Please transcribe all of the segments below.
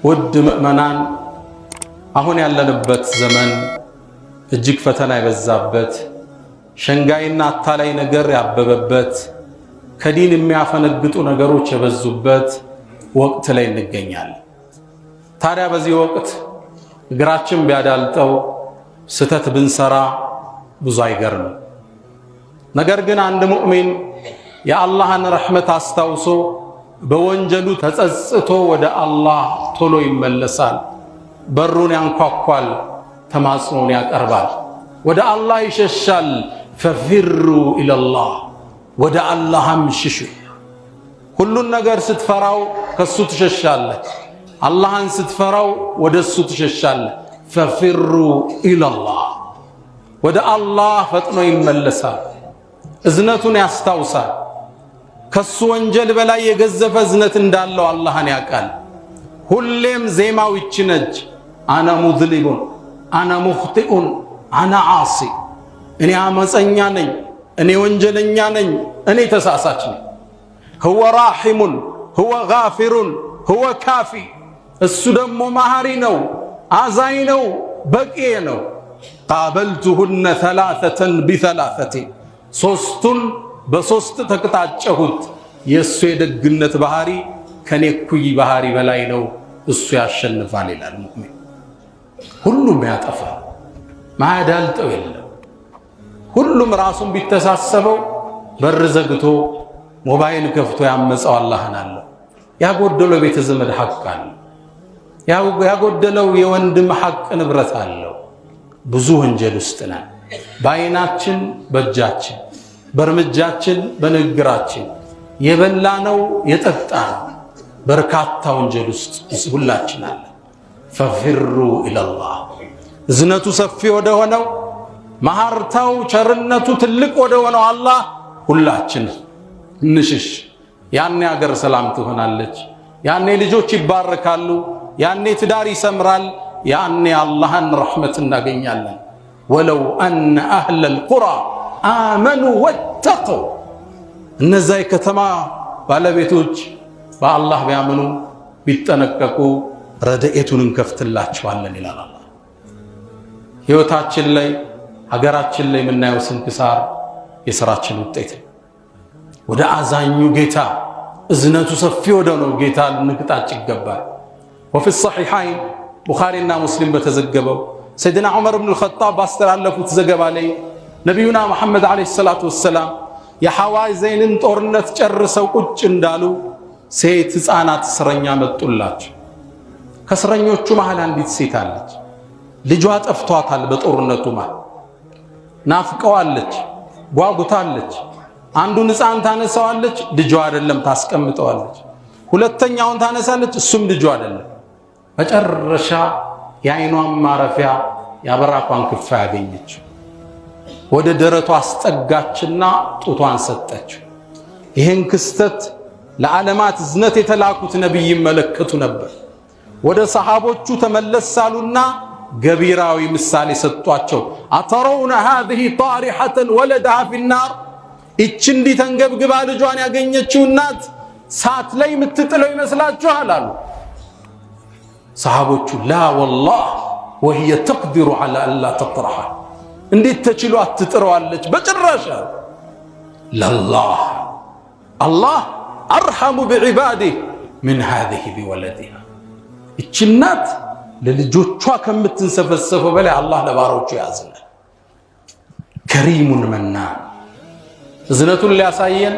ውድ ምእመናን አሁን ያለንበት ዘመን እጅግ ፈተና የበዛበት ሸንጋይና አታላይ ነገር ያበበበት ከዲን የሚያፈነግጡ ነገሮች የበዙበት ወቅት ላይ እንገኛለን። ታዲያ በዚህ ወቅት እግራችን ቢያዳልጠው ስተት ብንሰራ ብዙ አይገርም። ነገር ግን አንድ ሙእሚን የአላህን ረሕመት አስታውሶ በወንጀሉ ተጸጽቶ ወደ አላህ ቶሎ ይመለሳል። በሩን ያንኳኳል፣ ተማጽኖን ያቀርባል፣ ወደ አላህ ይሸሻል። ፈፊሩ ኢለላህ፣ ወደ አላህም ሽሹ። ሁሉን ነገር ስትፈራው ከሱ ትሸሻለህ፣ አላህን ስትፈራው ወደሱ ትሸሻለህ። ፈፊሩ ኢለላህ፣ ወደ አላህ ፈጥኖ ይመለሳል፣ እዝነቱን ያስታውሳል። ከሱ ወንጀል በላይ የገዘፈ እዝነት እንዳለው አላህን ያውቃል። ሁሌም ዜማው ይች ነች፣ አና ሙዝሊሙን አና ሙኽጢኡን አና ዓሲ፣ እኔ አመፀኛ ነኝ፣ እኔ ወንጀለኛ ነኝ፣ እኔ ተሳሳች ነኝ። ሁወ ራሒሙን ሁወ ጋፊሩን ሁወ ካፊ፣ እሱ ደግሞ መሐሪ ነው፣ አዛኝ ነው፣ በቂ ነው። ቃበልቱሁነ ሰላሰተን ቢሰላሰቴ፣ ሶስቱን በሶስት ተቅጣጨሁት። የእሱ የደግነት ባህሪ ከኔ እኩይ ባህሪ በላይ ነው፣ እሱ ያሸንፋል ይላል ሙእሚን። ሁሉም ያጠፋ ማያዳልጠው የለም። ሁሉም ራሱን ቢተሳሰበው በር ዘግቶ ሞባይል ከፍቶ ያመፀው አላህን አለው። ያጎደለው ቤተ ዘመድ ሐቅ አለው፣ ያጎደለው የወንድም ሐቅ ንብረት አለው። ብዙ ወንጀል ውስጥ ነን፣ በአይናችን በእጃችን በእርምጃችን በንግግራችን የበላነው የጠጣነው በርካታ ወንጀል ውስጥ ሁላችን አለ። ፈፊሩ ኢለላህ፣ እዝነቱ ሰፊ ወደ ሆነው መሐርታው ቸርነቱ ትልቅ ወደ ሆነው አላህ ሁላችን እንሽሽ። ያኔ አገር ሰላም ትሆናለች፣ ያኔ ልጆች ይባረካሉ፣ ያኔ ትዳር ይሰምራል፣ ያኔ አላህን ረሕመት እናገኛለን። ወለው አነ አህለል ቁራ አመኑ ወተቁ፣ እነዛ የከተማ ባለቤቶች በአላህ ቢያምኑ ቢጠነቀቁ ረድኤቱን እንከፍትላቸዋለን ይላል አላህ። ሕይወታችን ላይ ሀገራችን ላይ የምናየው ስንክሳር የሥራችን ውጤት ነው። ወደ አዛኙ ጌታ እዝነቱ ሰፊ ወደ ነው ጌታ ልንቅጣጭ ይገባል። ወፊ ሰሒሐይን ቡኻሪና ሙስሊም በተዘገበው ሰይድና ዑመር ብን አልኸጣብ ባስተላለፉት ዘገባ ላይ ነቢዩና መሐመድ ዓለይሂ ሰላቱ ወሰላም የሐዋዘይንን ጦርነት ጨርሰው ቁጭ እንዳሉ ሴት ሕፃናት እስረኛ መጡላቸው። ከእስረኞቹ መሃል አንዲት ሴት አለች። ልጇ ጠፍቷታል። በጦርነቱ መሃል ናፍቀዋለች፣ ጓጉታለች። አንዱን ሕፃን ታነሳዋለች፣ ልጇ አይደለም፣ ታስቀምጠዋለች። ሁለተኛውን ታነሳለች፣ እሱም ልጇ አይደለም። መጨረሻ የዓይኗን ማረፊያ ያበራኳን ክፋ ያገኘችው ወደ ደረቷ አስጠጋችና ጡቷን ሰጠችው። ይህን ክስተት ለዓለማት እዝነት የተላኩት ነቢይ ይመለከቱ ነበር። ወደ ሰሃቦቹ ተመለሳሉና ገቢራዊ ምሳሌ ሰጧቸው። አተረውነ ሃዚህ ጣሪሐተን ወለደሃ ፊናር፣ ይች እንዲህ ተንገብግባ ልጇን ያገኘችው እናት ሳት ላይ የምትጥለው ይመስላችኋል አሉ። ሰሃቦቹ ላ ወላህ ወህየ ተቅዲሩ ዐላ አላ ተጥረሐ፣ እንዴት ተችሎ አትጥረዋለች በጭራሽ። ለላህ አላህ አርሐሙ ቢዒባዲህ ምን ሃዚህ ቢወለዲሃ፣ ይች እናት ለልጆቿ ከምትንሰፈሰፈው በላይ አላህ ለባሮቹ ያዝናል። ከሪሙን መናን፣ እዝነቱን ሊያሳየን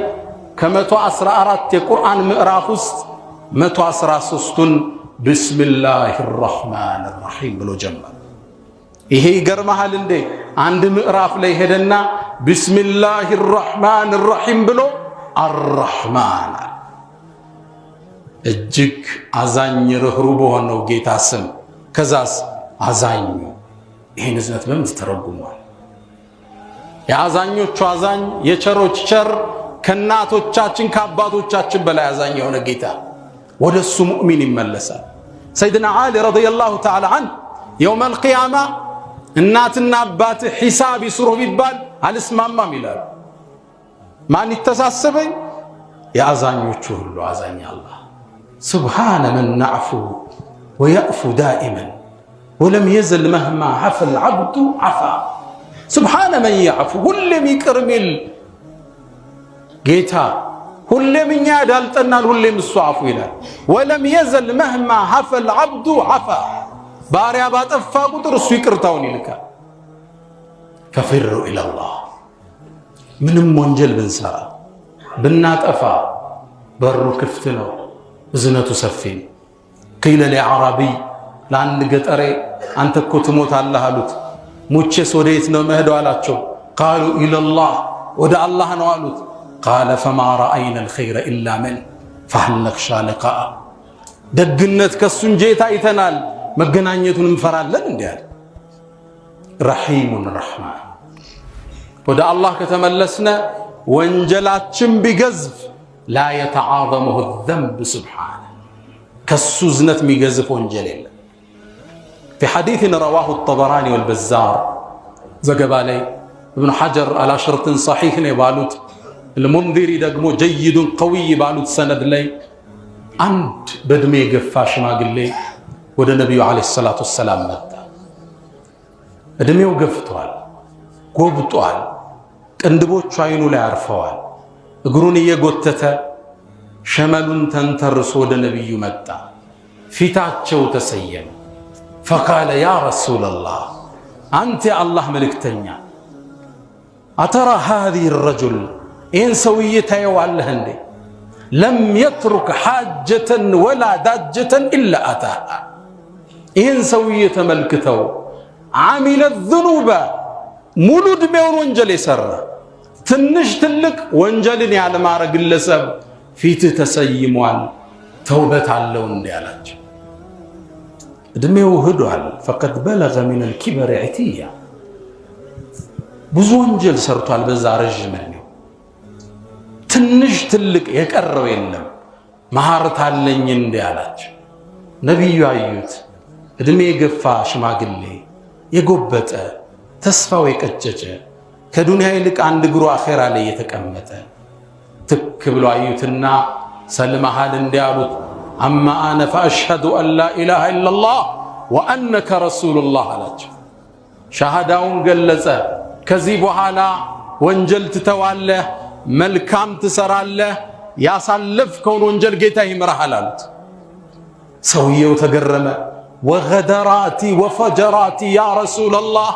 ከ114 የቁርአን ምዕራፍ ውስጥ 113ቱን ቢስሚላሂ ረሕማን ረሒም ብሎ ጀመረ። ይሄ ይገርመሃል እንዴ! አንድ ምዕራፍ ላይ ሄደና ቢስሚላሂ ረሕማን ረሒም ብሎ አርረሕማን፣ እጅግ አዛኝ ርኅሩህ በሆነው ጌታ ስም። ከዛስ አዛኙ። ይህን እዝነት በምን ተተረጉሟል? የአዛኞቹ አዛኝ፣ የቸሮች ቸር፣ ከእናቶቻችን ከአባቶቻችን በላይ አዛኝ የሆነ ጌታ ወደ እሱ ሙእሚን ይመለሳል። ሰይድና ዓሊ ረዲየላሁ ተዓላ ዐንሁ የውመል ቂያማ እናትና አባት ሒሳብ ይስሩ ቢባል አልስማማም ይላል። ማን ይተሳሰበኝ? የአዛኞቹ ሁሉ አዛኝ አላህ። ሱብሓነ መን ነዕፉ ويأفو دائما ولم يزل مهما عفى العبد عفا سبحان من يعفو ሁሌም ይቅር ሚል ጌታ ሁሌም እኛ ዳልጠናል ሁሌም እሱ አፉ ይላል ولم يزل مهما عفى العبد عفا ባሪያ ባጠፋ ቁጥር እሱ ይቅርታውን ይልካል ففروا إلى الله ምንም ወንጀል ብንሰራ ብናጠፋ በሩ ክፍት ነው እዝነቱ ሰፊ قيل لعربي ለአንድ ገጠሬ አንተ እኮ ትሞታለህ አሉት ሙቼስ ወዴት ነው መሄደው አላቸው قالوا إلى الله ወደ አላህ ነው አሉት قال فما رأينا الخير إلا من فهل نخشى لقاء ደግነት ከሱ እንጂ አይተናል መገናኘቱን እንፈራለን እንዴ አለ رحيم الرحمن ወደ አላህ ከተመለስነ ወንጀላችን ቢገዝፍ لا يتعاظمه الذنب سبحانه ከሱ ዝነት የሚገዝፍ ወንጀል የለም في حديث رواه الطبراني والبزار زغبالي ابن حجر على شرط صحيح نبالوت المنذري دغمو جيد قوي بالوت سند لي عند بدمي يغفا شماغلي ወደ ነብዩ አለይሂ ሰላቱ ወሰለም መጣ እድሜው ገፍቷል ጎብጧል ቅንድቦቹ አይኑ ላይ አርፈዋል እግሩን እየጎተተ ሸመሉን ተንተርሶ ወደ ነብዩ መጣ ፊታቸው ተሰየመ فقال يا رسول الله أنت الله ملكتنيا أترى هذه الرجل إن سويتها يوالله عندي لم يترك حاجة ولا داجة إلا أتاها إن سويت ملكته عمل الذنوب مولود ميون وانجل يسر تنش تلك وانجلني على ما رجل سب في تتسيموان توبة علون ديالك እድሜው ሄዷል فقد بلغ من الكبر عتيا ብዙ ወንጀል ሰርቷል በዛ ረጅም ነው ትንሽ ትልቅ የቀረው የለም መሐረት አለኝ እንደ ያላችሁ ነብዩ አዩት እድሜ የገፋ ሽማግሌ የጎበጠ ተስፋው የቀጨጨ ከዱንያ ይልቅ አንድ እግሩ አኺራ ላይ የተቀመጠ ትክ ብሎ አዩትና ሰልመሃል እንደ ያሉት أما أنا فأشهد أن لا إله إلا الله وأنك رسول الله عليك شهداون قلزة كذيبها لا وانجل تتوالى ملكام تسرالة يا صلف كون وانجل قيته مرحلات سويه وتقرمه وغدراتي وفجراتي يا رسول الله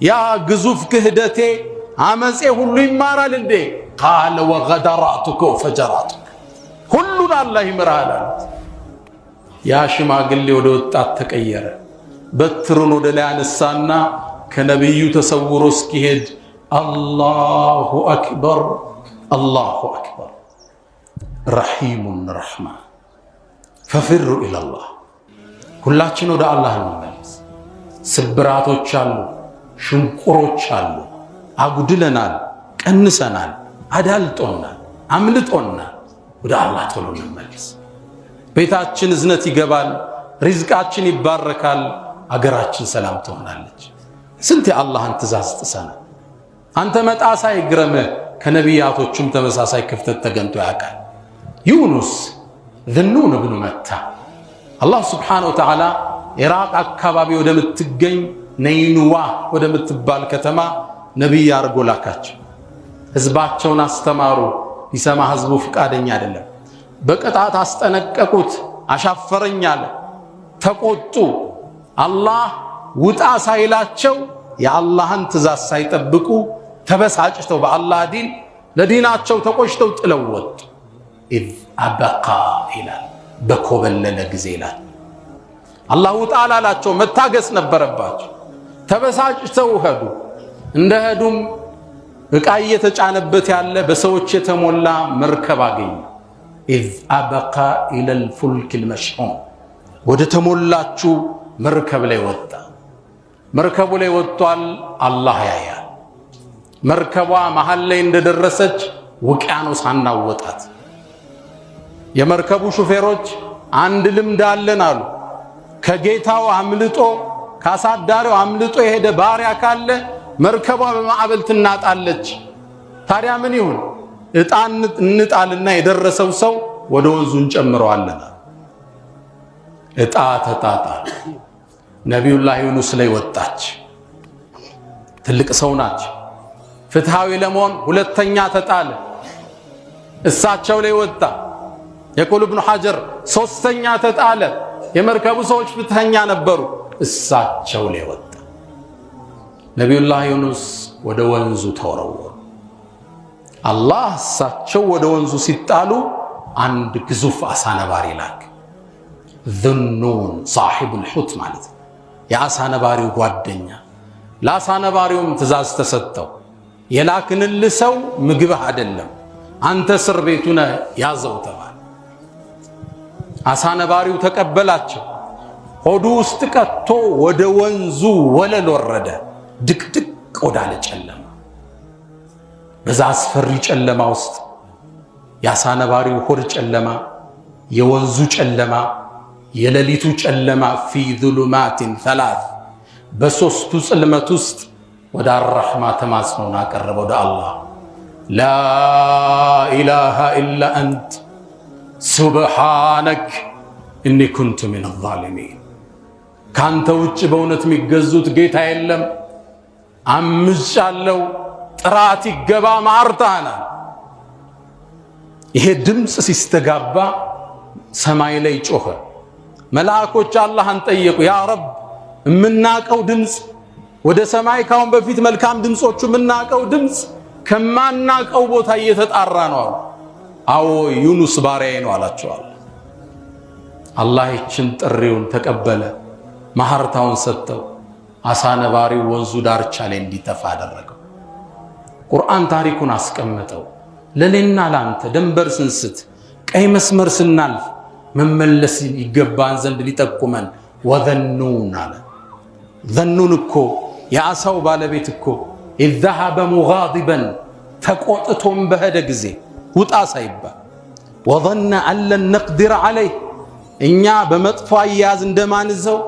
يا قزوف كهدتي عمزي هلو يمارا لندي قال وغدراتك وفجراتك كلنا الله يمرالات يا ሽማግሌ ወደ ወጣት ተቀየረ በትሩን ወደ ላይ አነሳና ከነብዩ ተሰውሮ እስኪሄድ አላሁ አክበር አላሁ አክበር رحيم الرحمن ففروا الى الله ሁላችን ወደ አላህ እንመለስ ስብራቶች አሉ ሽንቁሮች አሉ አጉድለናል ቀንሰናል አዳልጦናል አምልጦናል ወደ አላህ ቶሎ እንመለስ ቤታችን እዝነት ይገባል ሪዝቃችን ይባረካል አገራችን ሰላም ትሆናለች ስንት የአላህን ትእዛዝ ጥሰናል አንተ መጣሳ ይግረምህ ከነቢያቶችም ተመሳሳይ ክፍተት ተገንቶ ያውቃል ዩኑስ ذنون ابن متى الله سبحانه وتعالى ኢራቅ አካባቢ ወደምትገኝ ነይኑዋ ወደምትባል ከተማ ነብይ አርጎ ላካቸው ህዝባቸውን አስተማሩ ይሰማ ህዝቡ ፍቃደኛ አይደለም በቀጣት አስጠነቀቁት አሻፈረኛል ተቆጡ አላህ ውጣ ሳይላቸው የአላህን ትእዛዝ ሳይጠብቁ ተበሳጭተው በአላህ ዲን ለዲናቸው ተቆሽተው ጥለውት إذ أبقى إلى بكوبلل جزيلا الله تعالى لا تشوف متاجس نبرباج تبساج سوهدو عندهدم بقاية تجانبت يالله بسوتش تمولا مركباجي إذ أبقى إلى الفلك المشحون ودتمولا تشو مركب لي وطا مركب لي وطال الله يا مركبوا محل عند الرسج وكانوا صنع وطات የመርከቡ ሹፌሮች አንድ ልምድ አለን አሉ ከጌታው አምልጦ ካሳዳሪው አምልጦ የሄደ ባሪያ ካለ መርከቧ በማዕበል ትናጣለች ታዲያ ምን ይሁን እጣን እንጣልና የደረሰው ሰው ወደ ወንዙን ጨምረዋልና እጣ ተጣጣሉ። ነቢዩላህ ዩኑስ ላይ ወጣች። ትልቅ ሰው ናቸው። ፍትሃዊ ለመሆን ሁለተኛ ተጣለ። እሳቸው ላይ ወጣ። የቁል ኢብኑ ሐጀር ሶስተኛ ተጣለ። የመርከቡ ሰዎች ፍትሃኛ ነበሩ። እሳቸው ላይ ወጣ። ነቢዩላህ ዩኑስ ወደ ወንዙ ተወረወሩ። አላህ እሳቸው ወደ ወንዙ ሲጣሉ አንድ ግዙፍ አሳ ነባሪ ላክ። ዙኑን ሳሒቡል ሑት ማለት ነው፣ የአሳ ነባሪው ጓደኛ። ለአሳ ነባሪውም ትእዛዝ ተሰጠው። የላክንልህ ሰው ምግብህ አይደለም፣ አንተ እስር ቤቱ ነህ፣ ያዘው ተባለ። አሳ ነባሪው ተቀበላቸው። ሆዱ ውስጥ ቀጥቶ ወደ ወንዙ ወለል ወረደ። ድቅድቅ ወዳለ ጨለማ። በዛ አስፈሪ ጨለማ ውስጥ የአሳ ነባሪው ሆድ ጨለማ፣ የወንዙ ጨለማ፣ የሌሊቱ ጨለማ ፊ ዙሉማቲን ሰላስ በሶስቱ ጽልመት ውስጥ ወደ አርረሕማ ተማጽኖን አቀረበ ወደ አላህ። ላ ኢላሃ ኢላ አንት ሱብሓነክ እኒ ኩንቱ ሚነ ዛሊሚን። ካንተ ውጭ በእውነት የሚገዙት ጌታ የለም፣ አምጫለሁ፣ ጥራት ይገባ ማርታና። ይሄ ድምፅ ሲስተጋባ ሰማይ ላይ ጮኸ። መላእኮች አላህን ጠየቁ፣ ያ ረብ የምናቀው ድምፅ ወደ ሰማይ ካሁን በፊት መልካም ድምፆቹ የምናቀው ድምፅ ከማናቀው ቦታ እየተጣራ ነው አሉ። አዎ ዩኑስ ባሪያዬ ነው አላቸዋል። አላህ ይችን ጥሪውን ተቀበለ፣ ማህርታውን ሰጠው። አሳ ነባሪው ወንዙ ዳርቻ ላይ እንዲተፋ አደረገው። ቁርአን ታሪኩን አስቀመጠው። ለኔና ላንተ ደንበር ስንስት፣ ቀይ መስመር ስናልፍ መመለስ ይገባን ዘንድ ሊጠቁመን ወዘኑን አለ። ዘኑን እኮ የአሳው ባለቤት እኮ ኢዝ ዘሀበ ሙጋዲበን ተቆጥቶም በሄደ ጊዜ ውጣ ሳይባል ወظن አን ለን ነቅዲር ዐለይህ እኛ በመጥፎ አያያዝ እንደማንዘው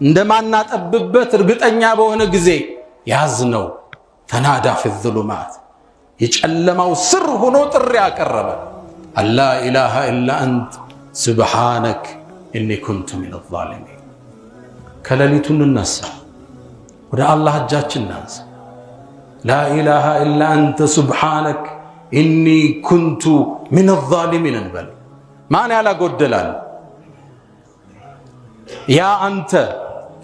እንደማናጠብበት እርግጠኛ በሆነ ጊዜ ያዝነው። ፈናዳ ፊ ዙሉማት የጨለማው ስር ሆኖ ጥሪ አቀረበ። አላ ኢላሃ ኢላ አንት ሱብሓነክ እኒ ኩንቱ ሚነ ዛሊሚን። ከሌሊቱ እንነሳ፣ ወደ አላህ እጃችን እናንሳ። ላ ኢላሃ ኢላ አንተ ሱብሓነክ እኒ ኩንቱ ሚነ ዛሊሚን እንበል። ማን ያላጎደላል? ያ አንተ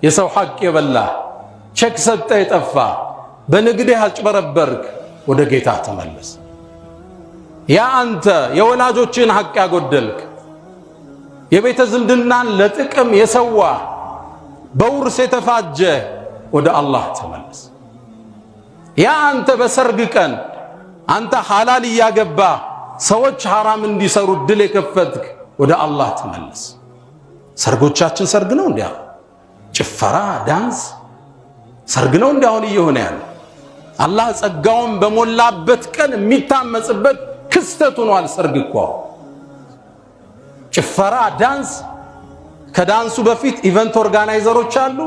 የሰው ሐቅ የበላህ፣ ቼክ ሰጠ የጠፋ፣ በንግድህ አጭበረበርክ፣ ወደ ጌታ ተመለስ። ያ አንተ የወላጆችን ሐቅ ያጎደልክ፣ የቤተ ዝምድናን ለጥቅም የሰዋ፣ በውርስ የተፋጀ፣ ወደ አላህ ተመለስ። ያ አንተ በሰርግ ቀን አንተ ሐላል እያገባ ሰዎች ሐራም እንዲሰሩ ድል የከፈትክ፣ ወደ አላህ ተመለስ። ሰርጎቻችን ሰርግ ነው እንዲያ ጭፈራ ዳንስ ሰርግ ነው እንዲያውን እየሆነ ያለ። አላህ ጸጋውን በሞላበት ቀን የሚታመጽበት ክስተት ሆኗል። ሰርግ እኮ ጭፈራ ዳንስ። ከዳንሱ በፊት ኢቨንት ኦርጋናይዘሮች አሉ።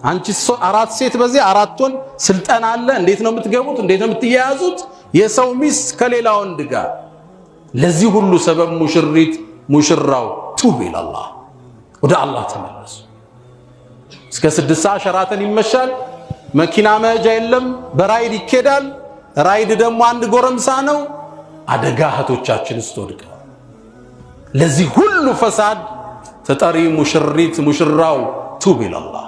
አንቺ አራት ሴት በዚህ አራት ወንድ ስልጠና አለ። እንዴት ነው የምትገቡት? እንዴት ነው የምትያያዙት? የሰው ሚስት ከሌላ ወንድ ጋር። ለዚህ ሁሉ ሰበብ ሙሽሪት ሙሽራው ቱብ ኢላላህ፣ ወደ አላህ ተመለሱ። እስከ 6 ሰዓት ሸራተን ይመሻል። መኪና መሄጃ የለም፣ በራይድ ይኬዳል። ራይድ ደግሞ አንድ ጎረምሳ ነው። አደጋ እህቶቻችን ውስጥ ወድቀዋል። ለዚህ ሁሉ ፈሳድ ተጠሪ ሙሽሪት ሙሽራው ቱብ ኢላላህ።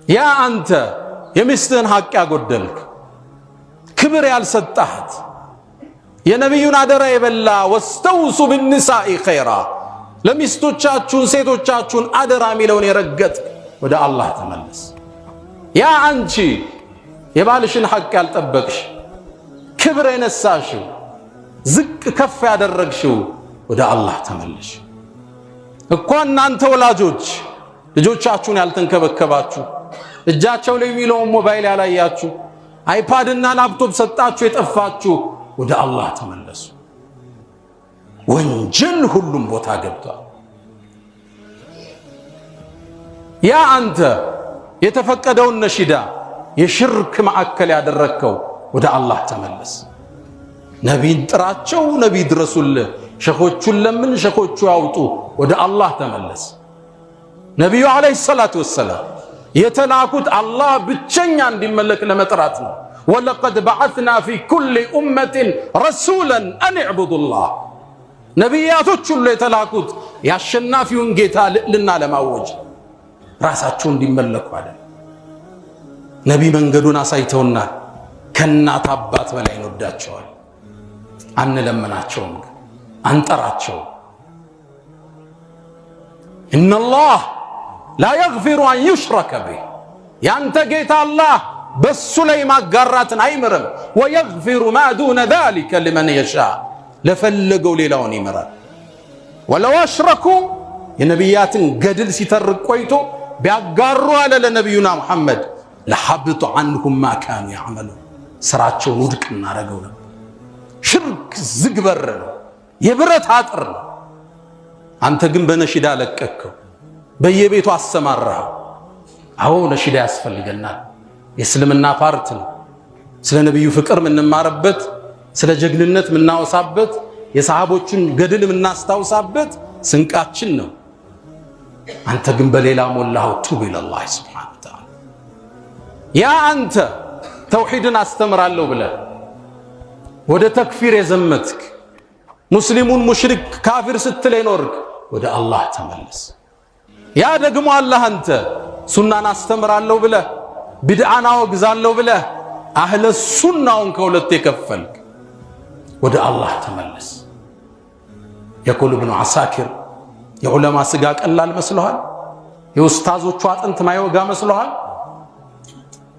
ያ አንተ የሚስትህን ሐቅ ያጎደልክ፣ ክብር ያልሰጣት፣ የነቢዩን አደራ የበላ ወስተውሱ ብንሳኢ ኸይራ፣ ለሚስቶቻችሁን ሴቶቻችሁን አደራ የሚለውን የረገጥ፣ ወደ አላህ ተመለስ። ያ አንቺ የባልሽን ሐቅ ያልጠበቅሽ፣ ክብር የነሳሽው፣ ዝቅ ከፍ ያደረግሽው፣ ወደ አላህ ተመለሽ። እኮ እናንተ ወላጆች ልጆቻችሁን ያልተንከበከባችሁ፣ እጃቸው ላይ የሚለውን ሞባይል ያላያችሁ፣ አይፓድ እና ላፕቶፕ ሰጣችሁ የጠፋችሁ፣ ወደ አላህ ተመለሱ። ወንጀል ሁሉም ቦታ ገብቷል። ያ አንተ የተፈቀደውን ነሺዳ የሽርክ ማዕከል ያደረግከው፣ ወደ አላህ ተመለስ። ነቢይን ጥራቸው፣ ነቢይ ድረሱልህ፣ ሸኾቹን ለምን ሸኾቹ ያውጡ ወደ አላህ ተመለስ ነብዩ አለይሂ ሰላቱ ወሰላም የተላኩት አላህ ብቸኛ እንዲመለክ ለመጥራት ነው ወለቀድ በዐስና ፊ ኩሊ ኡመቲን ረሱላን አን ዕቡዱላህ ነቢያቶች ሁሉ የተላኩት ያሸናፊውን ጌታ ልዕልና ለማወጅ ራሳቸው እንዲመለኩ አይደል ነቢ መንገዱን አሳይተውናል ከእናት አባት በላይ እንወዳቸዋል አንለምናቸውም አንጠራቸው ኢነላህ ላ የግፊሩ አን ዩሽረከ ቢህ ያንተ ጌታ አላህ በሱ ላይ ማጋራትን አይምርም ወየግፊሩ ማ ዱነ ዛሊከ ሊመን የሻ ለፈለገው ሌላውን ይምራል ወለው አሽረኩ የነቢያትን ገድል ሲተርክ ቆይቶ ቢያጋሩ አለ ለነቢዩና ሙሐመድ ለሐብጡ ዐንሁም ማ ካኑ ያዕመሉን ስራቸውን ውድቅ እናደርገው ነበር ሽርክ ዝግበር ነው የብረት አጥር ነው አንተ ግን በነሽዳ ለቀቅከው በየቤቱ አሰማራው አዎ ነሽዳ ያስፈልገናል የእስልምና ፓርት ነው ስለ ነብዩ ፍቅር ምንማርበት ስለ ጀግንነት ምናወሳበት የሰሃቦችን ገድል ምናስታውሳበት ስንቃችን ነው አንተ ግን በሌላ ሞላው ቱብ ኢላላህ ሱብሓነሁ ወተዓላ ያ አንተ ተውሂድን አስተምራለሁ ብለህ ወደ ተክፊር የዘመትክ ሙስሊሙን ሙሽሪክ ካፊር ስትል የኖርክ ወደ አላህ ተመለስ ያ ደግሞ አላህ አንተ ሱናን አስተምራለሁ ብለህ ቢድዓን አወግዛለሁ ብለህ አህለ ሱናውን ከሁለት የከፈልክ ወደ አላህ ተመለስ የቁል ኢብኑ ዓሳኪር የዑለማ ስጋ ቀላል መስሎሃል የኡስታዞቹ አጥንት ማይወጋ መስሎሃል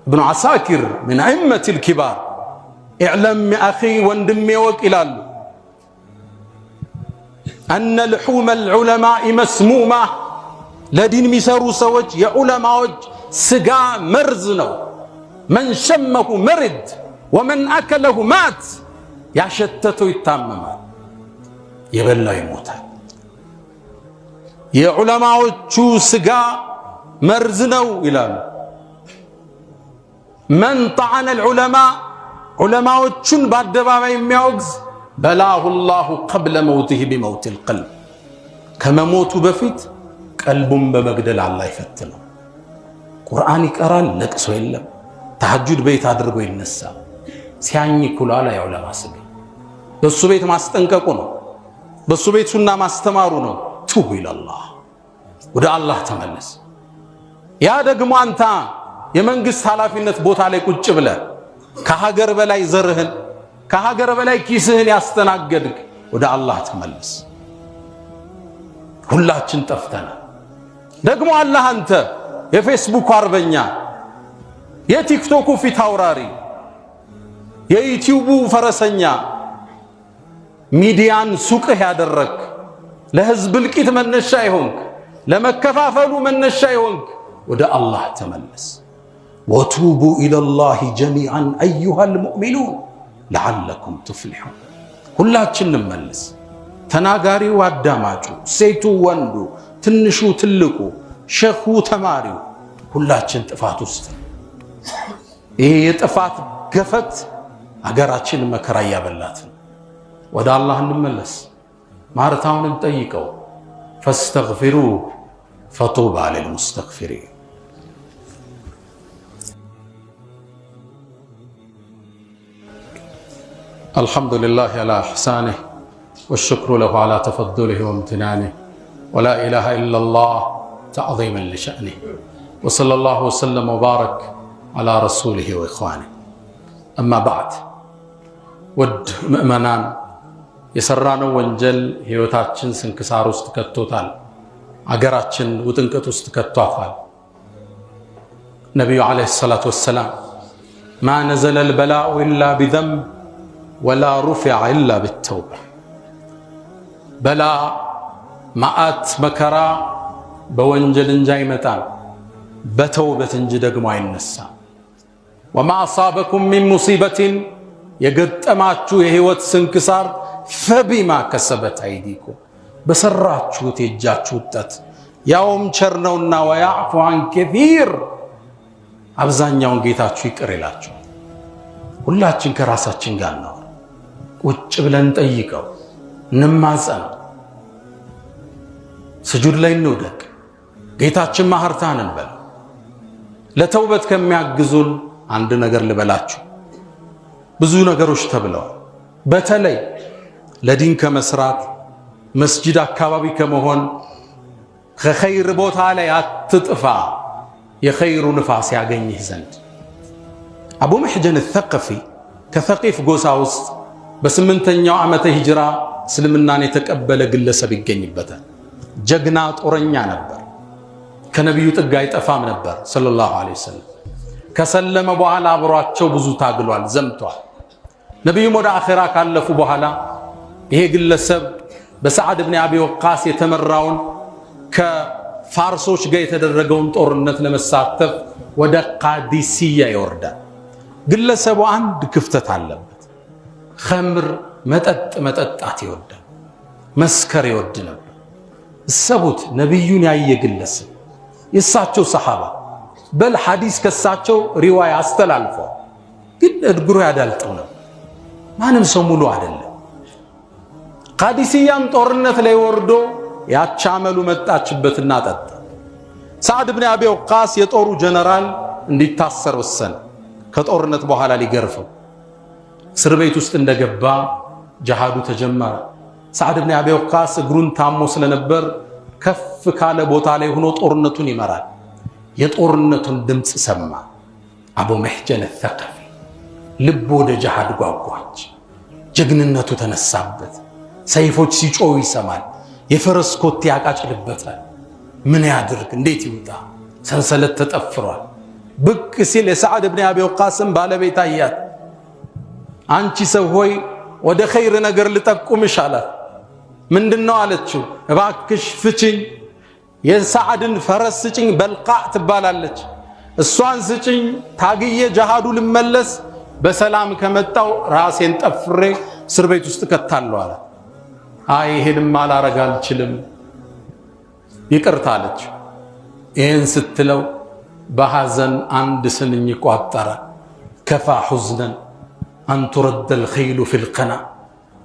ኢብኑ ዓሳኪር ምን አኢመት الكبار اعلم يا اخي ወንድሜ ወቅ ይላሉ أن لحوم العلماء مسمومة ለዲን የሚሰሩ ሰዎች የዑለማዎች ስጋ መርዝ ነው من شمه مرد ومن أكله مات ያሸተተው ይታመማል የበላው ይሞታል የዑለማዎቹ ስጋ መርዝ ነው ይላሉ من طعن العلماء ዑለማዎቹን በአደባባይ የሚያወግዝ بلاه الله قبل موته بموت القلب ከመሞቱ በፊት ቀልቡን በመግደል አላህ ይፈትነው ቁርአን ይቀራል ለቅሶ የለም ተሐጁድ ቤት አድርጎ ይነሳ ሲያኝኩላ ላይ ዑለማ ስጋ በሱ ቤት ማስጠንቀቁ ነው በሱ ቤት ሱና ማስተማሩ ነው ቱብ ኢላላህ ወደ አላህ ተመለስ ያ ደግሞ አንተ የመንግስት ኃላፊነት ቦታ ላይ ቁጭ ብለ ከሀገር በላይ ዘርህን ከሀገር በላይ ኪስህን ያስተናገድክ ወደ አላህ ተመለስ ሁላችን ጠፍተናል ደግሞ አላህ አንተ የፌስቡክ አርበኛ የቲክቶኩ ፊት አውራሪ የዩቲዩቡ ፈረሰኛ ሚዲያን ሱቅህ ያደረክ ለህዝብ ልቂት መነሻ ይሆንክ ለመከፋፈሉ መነሻ ይሆንክ ወደ አላህ ተመለስ ወቱቡ ኢለላሂ ጀሚዓን አዩሃ ልሙእሚኑን ለዓለኩም ትፍሊሑን ሁላችን እንመለስ ተናጋሪው አዳማጩ ሴቱ ወንዱ ትንሹ ትልቁ ሸኹ ተማሪው ሁላችን ጥፋት ውስጥ ይሄ የጥፋት ገፈት አገራችን መከራ ያበላት ወደ አላህ እንመለስ ማርታውን እንጠይቀው ፈስተግፊሩ ፈጡባ ለልሙስተግፊሪን الحمد لله على إحسانه والشكر له على تفضله وامتنانه ولا إله إلا الله تعظيما لشأنه وصلى الله وسلم وبارك على رسوله وإخوانه أما بعد ود مؤمنان يسرانو ወንጀል ህይወታችን ስንክሳር ውስጥ ከተውታል አገራችን ውጥንቀት ውስጥ ከተዋታል ነብዩ አለይሂ ሰላቱ ወሰለም ما نزل البلاء إلا بذنب ولا رفع إلا بالتوبة بلاء ማአት መከራ በወንጀል እንጂ አይመጣም በተውበት እንጂ ደግሞ አይነሳ وما أصابكم من مصيبة የገጠማችሁ የህይወት ስንክሳር فبما كسبت أيديكم በሰራችሁት የእጃችሁ ውጤት ያውም ቸርነውና ويعفو عن كثير አብዛኛውን ጌታችሁ ይቅር ይላችኋል ሁላችን ከራሳችን ጋር ነው ቁጭ ብለን ጠይቀው እንማጸን፣ ስጁድ ላይ እንውደቅ፣ ጌታችን ማህርታን እንበል። ለተውበት ከሚያግዙን አንድ ነገር ልበላችሁ። ብዙ ነገሮች ተብለዋል። በተለይ ለዲን ከመስራት መስጂድ አካባቢ ከመሆን ከኸይር ቦታ ላይ አትጥፋ፣ የኸይሩ ንፋስ ያገኝህ ዘንድ። አቡ መሕጀን አልተቀፊ ከሰቂፍ ጎሳ ውስጥ በ8ኛው ዓመተ ሂጅራ እስልምናን የተቀበለ ግለሰብ ይገኝበታል። ጀግና ጦረኛ ነበር። ከነቢዩ ጥግ አይጠፋም ነበር ሰለላሁ ዐለይሂ ወሰለም። ከሰለመ በኋላ አብሯቸው ብዙ ታግሏል፣ ዘምቷል። ነቢዩም ወደ አኼራ ካለፉ በኋላ ይሄ ግለሰብ በሰዓድ ብን አቢ ወቃስ የተመራውን ከፋርሶች ጋር የተደረገውን ጦርነት ለመሳተፍ ወደ ቃዲሲያ ይወርዳል። ግለሰቡ አንድ ክፍተት አለበት። ኸምር መጠጣት ይወዳል፣ መስከር ይወድ ነበር። እሰቡት፣ ነቢዩን ያየ ግለሰብ የእሳቸው ሰሓባ በል ሐዲስ ከሳቸው ሪዋያ አስተላልፈዋል። ግን እድግሩ ያዳልጠው ነበር። ማንም ሰው ሙሉ አይደለም። ቃዲሲያም ጦርነት ላይ ወርዶ ያቻመሉ መጣችበትና ጠጣ። ሰዓድ ብን አቢ ወቃስ የጦሩ ጀነራል እንዲታሰር ወሰነ። ከጦርነት በኋላ ሊገርፈው እስር ቤት ውስጥ እንደገባ ጀሃዱ ተጀመረ። ሰዓድ ብን አቢ ወቃስ እግሩን ታሞ ስለነበር ከፍ ካለ ቦታ ላይ ሆኖ ጦርነቱን ይመራል። የጦርነቱን ድምፅ ሰማ። አቡ መሕጀን አልተቀፊ ልብ ወደ ጀሃድ ጓጓች። ጀግንነቱ ተነሳበት። ሰይፎች ሲጮሁ ይሰማል። የፈረስ ኮቴ ያቃጭልበታል። ምን ያድርግ? እንዴት ይውጣ? ሰንሰለት ተጠፍሯል። ብቅ ሲል የሰዓድ ብን አቢ ወቃስን ባለቤት አያት። አንቺ ሰው ሆይ ወደ ኸይር ነገር ልጠቁምሽ አላት። ምንድነው አለችው። እባክሽ ፍችኝ፣ የሰዓድን ፈረስ ስጭኝ፣ በልቃዕ ትባላለች፣ እሷን ስጭኝ፣ ታግዬ ጀሃዱ ልመለስ፣ በሰላም ከመጣው ራሴን ጠፍሬ እስር ቤት ውስጥ ከታለሁ አላት። አይ ይሄንም ማላረግ አልችልም፣ ይቅርታ አለች። ይህን ስትለው በሐዘን አንድ ስንኝ ቋጠረ። ከፋ ሑዝነን አን ቱረደ አልኸይሉ ፊ ልቀና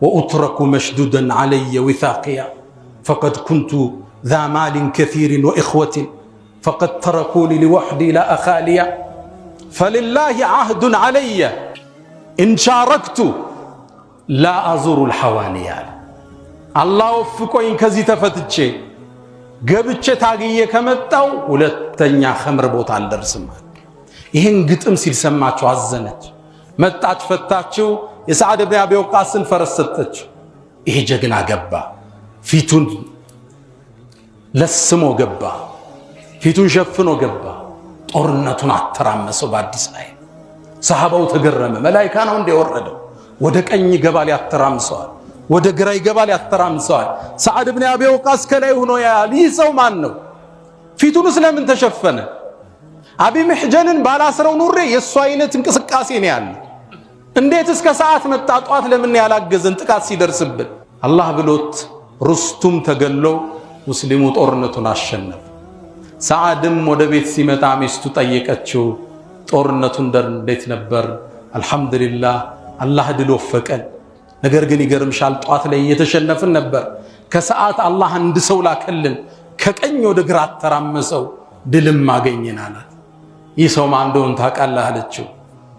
ወኡትረኩ መሽዱደን ዓለየ ዊታቅያ ፈቀድ ኩንቱ ذا مال كثير وإخوة فقد تركوني لوحدي لا أخالي فلله عهد علي إن شاركت لا أزور الحواني الله وفقوين كزي تفتتشي قبتش تاقية كمتاو ولتنيا خمر بوت على الدرسم ይህን ግጥም ሲል ሰማችሁ፣ አዘነች፣ መጣች፣ ፈታችው። የሰዓድ ብን አቢ ወቃስን ፈረስ ሰጠችው። ይሄ ጀግና ገባ፣ ፊቱን ለስሞ ገባ፣ ፊቱን ሸፍኖ ገባ። ጦርነቱን አተራመሰው በአዲስ ኃይል። ሰሃባው ተገረመ። መላኢካ ነው እንደወረደው? ወደ ቀኝ ይገባል ያተራምሰዋል፣ ወደ ግራ ይገባል ያተራምሰዋል። ሰዓድ ብን አቢ ወቃስ ከላይ ሆኖ ያያል። ይህ ሰው ማን ነው? ፊቱን ስለምን ተሸፈነ? አቢ መሕጀንን ባላስረው ኑሬ የሱ አይነት እንቅስቃሴ ነው ያለ። እንዴት እስከ ሰዓት መጣ? ጧት ለምን ያላገዘን ጥቃት ሲደርስብን? አላህ ብሎት ሩስቱም ተገሎ ሙስሊሙ ጦርነቱን አሸነፈ። ሰዓድም ወደ ቤት ሲመጣ ሚስቱ ጠየቀችው፣ ጦርነቱን እንዴት ነበር? አልሐምዱሊላህ አላህ ድል ወፈቀን። ነገር ግን ይገርምሻል፣ ጧት ላይ እየተሸነፍን ነበር። ከሰዓት አላህ አንድ ሰው ላከልን፣ ከቀኝ ወደ ግራ አተራመሰው፣ ድልም አገኘን አላት። ይህ ሰው ማን እንደሆነ ታውቃለህ አለችው።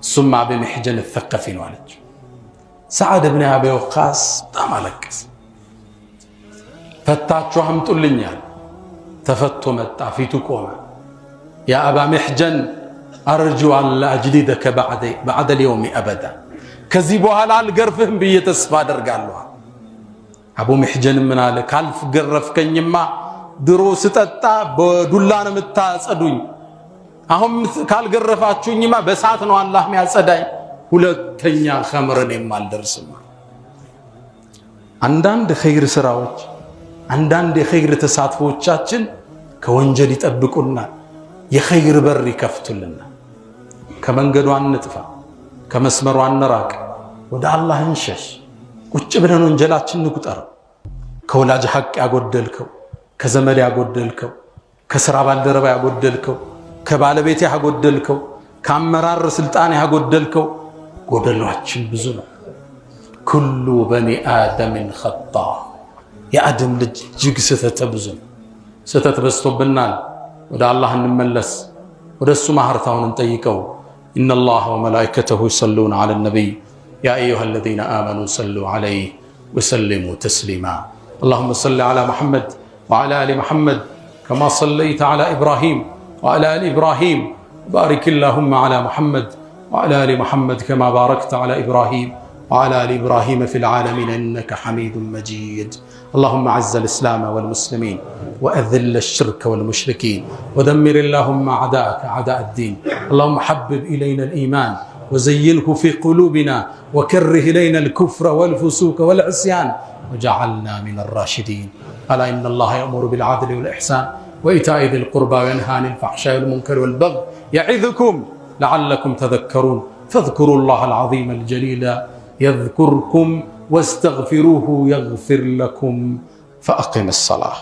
እሱም አቢ መሕጀን አልተቀፊ ነው አለችው። ሰዓድ ብን አቢ ወቃስ በጣም አለቀሰ። ፈታችሁ አምጡልኛል። ተፈቶ መጣ፣ ፊቱ ቆመ። ያ አባ መሕጀን አርጁ አላ አጅሊደከ በዕደ ልየውሚ አበዳ፣ ከዚህ በኋላ አልገርፍህም ብዬ ተስፋ አደርጋለሁ። አቡ መሕጀን ምን አለ? ካልፍ ገረፍከኝማ ድሮ ስጠጣ በዱላ ነው የምታጸዱኝ፣ አሁን ካልገረፋችሁኝማ በሳት ነው አላህ የሚያጸዳኝ። ሁለተኛ ኸምርን የማልደርስም። አንዳንድ ኸይር ስራዎች፣ አንዳንድ የኸይር ተሳትፎቻችን ከወንጀል ይጠብቁናል፣ የኸይር በር ይከፍቱልናል። ከመንገዱ አንጥፋ፣ ከመስመሩ አንራቅ፣ ወደ አላህ እንሸሽ። ቁጭ ብለን ወንጀላችን እንቁጠረው። ከወላጅ ሐቅ ያጎደልከው፣ ከዘመድ ያጎደልከው፣ ከሥራ ባልደረባ ያጎደልከው፣ ከባለቤት ያጎደልከው፣ ከአመራር ስልጣን ያጎደልከው፣ ጎደሏችን ብዙ ነው። ኩሉ በኒ አደምን ኸጣ የአደም ልጅ እጅግ ስህተት ብዙ ስህተት በዝቶብናል። ወደ አላህ እንመለስ፣ ወደ እሱ ማህርታውን እንጠይቀው። ኢነላህ ወመላኢከተሁ ይሰሉነ ዐለ ነቢይ ያ አዩሃ አለዚነ አመኑ ሰሉ ዐለይሂ ወሰሊሙ ተስሊማ اللهم صل على محمد وعلى آل محمد كما صليت على إبراهيم وعلى آل إبراهيم بارك اللهم على محمد وعلى آل محمد كما باركت على إبراهيم وعلى آل إبراهيم في العالمين إنك حميد مجيد. اللهم أعز الإسلام والمسلمين وأذل الشرك والمشركين ودمر اللهم أعداءك أعداء الدين. اللهم حبب إلينا الإيمان وزينه في قلوبنا وكره إلينا الكفر والفسوق والعصيان وجعلنا من الراشدين. ألا إن الله يأمر بالعدل والإحسان وإيتاء ذي القربى وينهى عن الفحشاء والمنكر والبغي يعظكم لعلكم تذكرون. فاذكروا الله العظيم الجليل يذكركم واستغفروه يغفر لكم. فأقم الصلاة.